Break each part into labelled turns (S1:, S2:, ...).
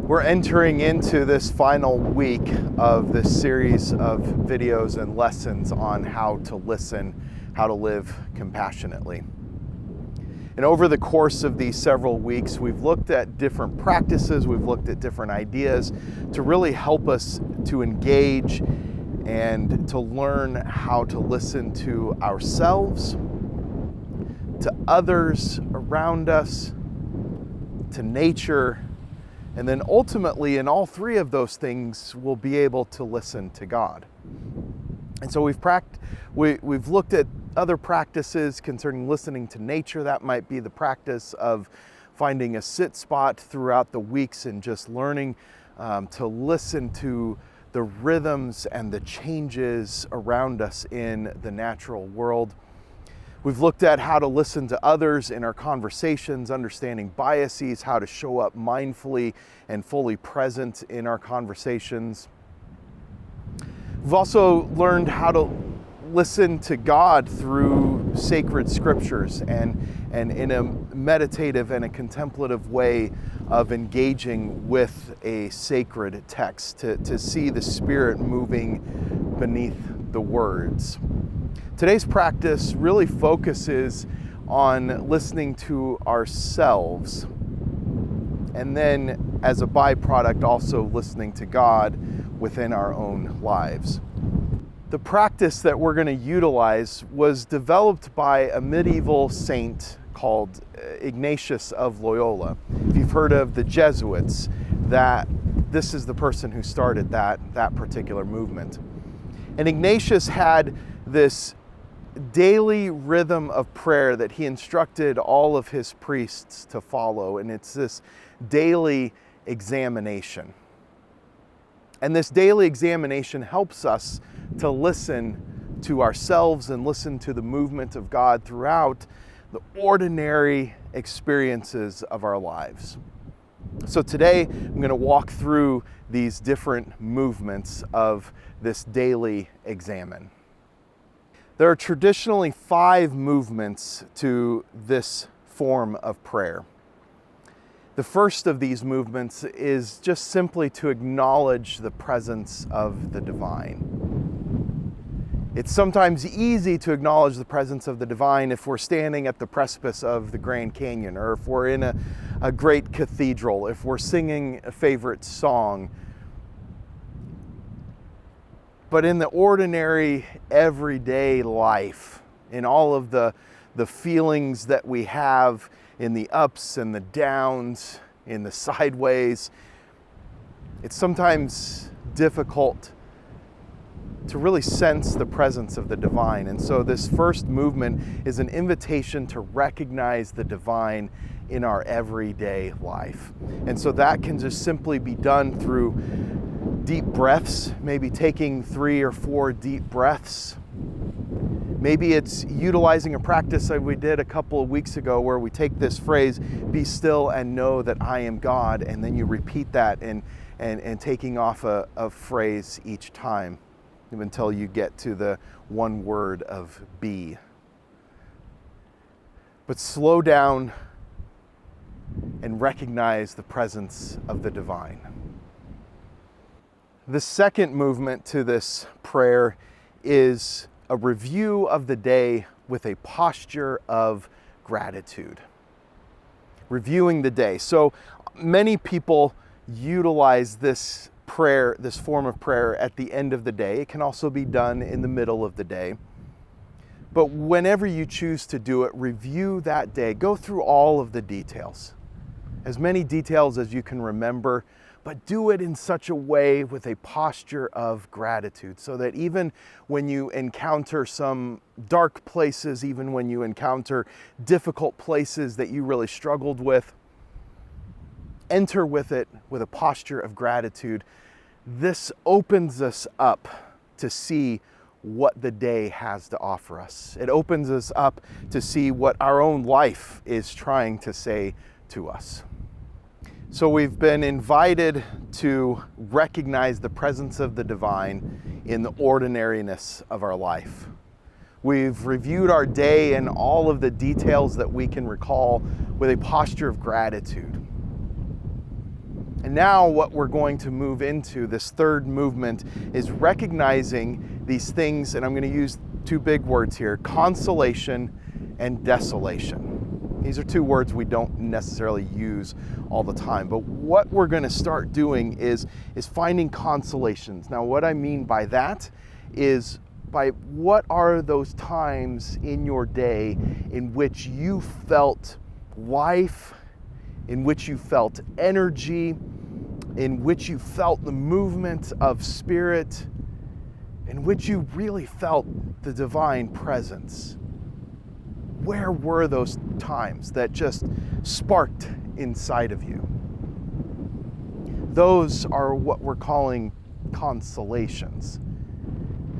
S1: We're entering into this final week of this series of videos and lessons on how to listen, how to live compassionately. And over the course of these several weeks, we've looked at different practices, we've looked at different ideas to really help us to engage and to learn how to listen to ourselves, to others around us, to nature, and then ultimately in all three of those things, we'll be able to listen to God. And so we've looked at other practices concerning listening to nature. That might be the practice of finding a sit spot throughout the weeks and just learning to listen to the rhythms and the changes around us in the natural world. We've looked at how to listen to others in our conversations, understanding biases, how to show up mindfully and fully present in our conversations. We've also learned how to listen to God through sacred scriptures and in a meditative and a contemplative way of engaging with a sacred text to see the Spirit moving beneath the words. Today's practice really focuses on listening to ourselves and then as a byproduct also listening to God within our own lives. The practice that we're going to utilize was developed by a medieval saint called Ignatius of Loyola. If you've heard of the Jesuits, this is the person who started that particular movement. And Ignatius had this daily rhythm of prayer that he instructed all of his priests to follow, and it's this daily examination. And this daily examination helps us to listen to ourselves and listen to the movement of God throughout the ordinary experiences of our lives. So today, I'm going to walk through these different movements of this daily examen. There are traditionally 5 movements to this form of prayer. The first of these movements is just simply to acknowledge the presence of the divine. It's sometimes easy to acknowledge the presence of the divine if we're standing at the precipice of the Grand Canyon, or if we're in a great cathedral, if we're singing a favorite song. But in the ordinary, everyday life, in all of the feelings that we have, in the ups and the downs, in the sideways, it's sometimes difficult to really sense the presence of the divine. And so this first movement is an invitation to recognize the divine in our everyday life. And so that can just simply be done through deep breaths, maybe taking 3 or 4 deep breaths. Maybe it's utilizing a practice that we did a couple of weeks ago where we take this phrase, "Be still and know that I am God," and then you repeat that and taking off a phrase each time until you get to the one word of be. But slow down and recognize the presence of the divine. The second movement to this prayer is a review of the day with a posture of gratitude. Reviewing the day. So many people utilize this prayer, this form of prayer at the end of the day. It can also be done in the middle of the day. But whenever you choose to do it, review that day. Go through all of the details. As many details as you can remember, but do it in such a way with a posture of gratitude so that even when you encounter some dark places, even when you encounter difficult places that you really struggled with, enter with it with a posture of gratitude. This opens us up to see what the day has to offer us. It opens us up to see what our own life is trying to say to us. So we've been invited to recognize the presence of the divine in the ordinariness of our life. We've reviewed our day and all of the details that we can recall with a posture of gratitude. And now what we're going to move into, this third movement, is recognizing these things, and I'm going to use two big words here, consolation and desolation. These are two words we don't necessarily use all the time, but what we're going to start doing is finding consolations. Now, what I mean by that is by what are those times in your day in which you felt life, in which you felt energy, in which you felt the movement of spirit, in which you really felt the divine presence. Where were those times that just sparked inside of you? Those are what we're calling consolations.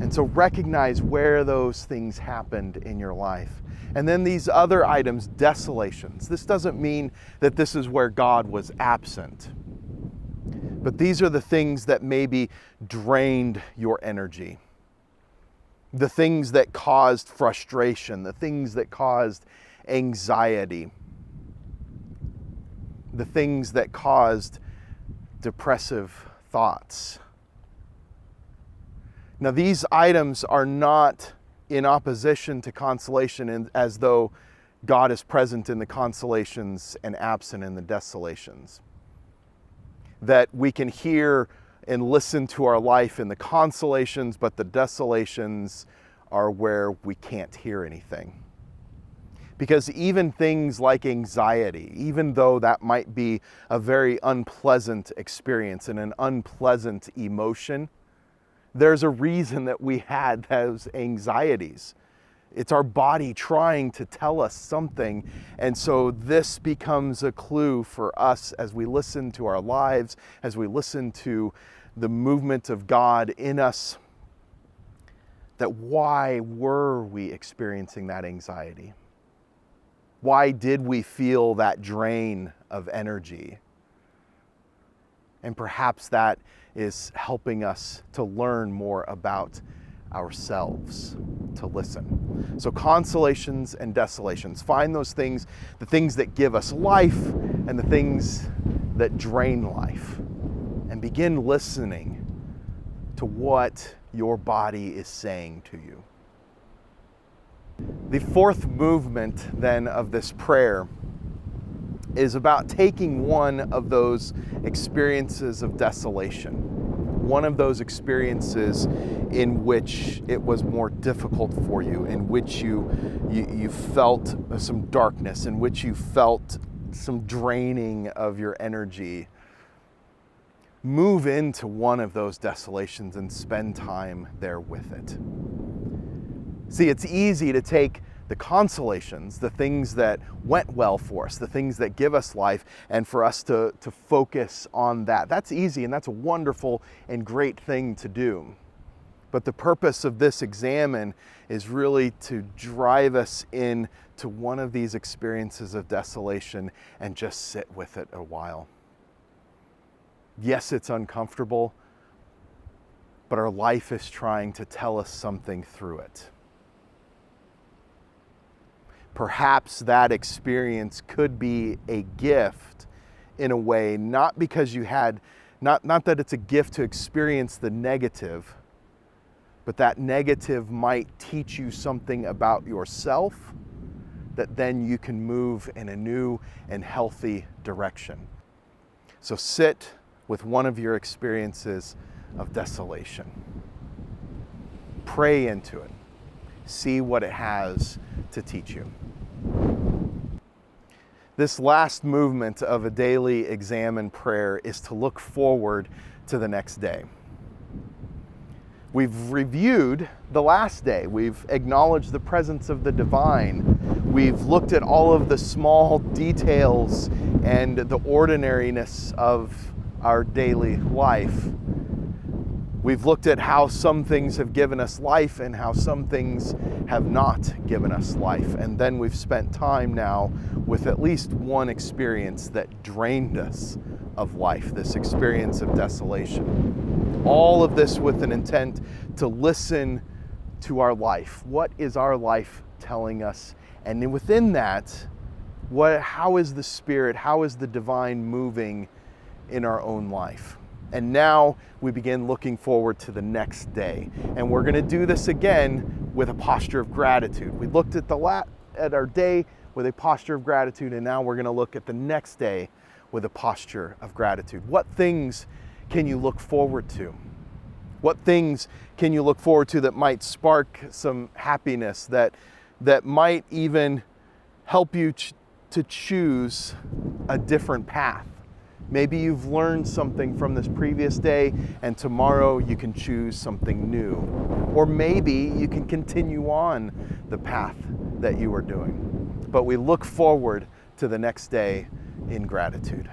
S1: And so recognize where those things happened in your life. And then these other items, desolations. This doesn't mean that this is where God was absent. But these are the things that maybe drained your energy. The things that caused frustration, the things that caused anxiety, the things that caused depressive thoughts. Now, these items are not in opposition to consolation as though God is present in the consolations and absent in the desolations. That we can hear and listen to our life in the consolations, but the desolations are where we can't hear anything. Because even things like anxiety, even though that might be a very unpleasant experience and an unpleasant emotion, there's a reason that we had those anxieties. It's our body trying to tell us something. And so this becomes a clue for us as we listen to our lives, as we listen to the movement of God in us, that why were we experiencing that anxiety? Why did we feel that drain of energy? And perhaps that is helping us to learn more about ourselves, to listen. So consolations and desolations. Find those things, the things that give us life and the things that drain life. And begin listening to what your body is saying to you. The fourth movement then of this prayer is about taking one of those experiences of desolation, one of those experiences in which it was more difficult for you, in which you felt some darkness, in which you felt some draining of your energy. Move into one of those desolations and spend time there with it. See, it's easy to take the consolations, the things that went well for us, the things that give us life, and for us to focus on that. That's easy, and that's a wonderful and great thing to do. But the purpose of this examen is really to drive us into one of these experiences of desolation and just sit with it a while. Yes, it's uncomfortable, but our life is trying to tell us something through it. Perhaps that experience could be a gift in a way, not because you had, not that it's a gift to experience the negative, but that negative might teach you something about yourself that then you can move in a new and healthy direction. So sit with one of your experiences of desolation. Pray into it. See what it has to teach you. This last movement of a daily examen prayer is to look forward to the next day. We've reviewed the last day. We've acknowledged the presence of the divine. We've looked at all of the small details and the ordinariness of our daily life. We've looked at how some things have given us life and how some things have not given us life. And then we've spent time now with at least one experience that drained us of life, this experience of desolation. All of this with an intent to listen to our life. What is our life telling us? And within that, how is the Spirit, how is the divine moving in our own life. And now we begin looking forward to the next day. And we're going to do this again with a posture of gratitude. We looked at our day with a posture of gratitude, and now we're going to look at the next day with a posture of gratitude. What things can you look forward to? What things can you look forward to that might spark some happiness, that might even help you to choose a different path? Maybe you've learned something from this previous day, and tomorrow you can choose something new. Or maybe you can continue on the path that you are doing. But we look forward to the next day in gratitude.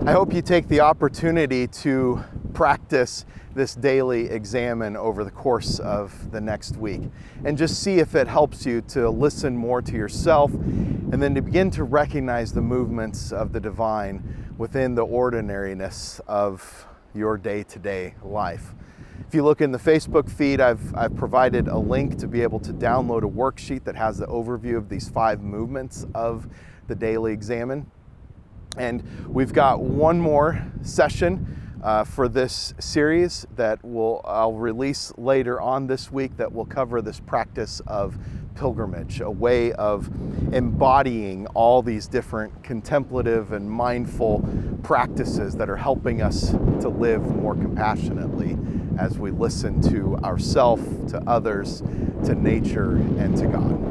S1: I hope you take the opportunity to practice this daily examen over the course of the next week, and just see if it helps you to listen more to yourself, and then to begin to recognize the movements of the divine within the ordinariness of your day-to-day life. If you look in the Facebook feed, I've provided a link to be able to download a worksheet that has the overview of these 5 movements of the daily examen. And we've got one more session for this series that I'll release later on this week that will cover this practice of pilgrimage, a way of embodying all these different contemplative and mindful practices that are helping us to live more compassionately as we listen to ourselves, to others, to nature, and to God.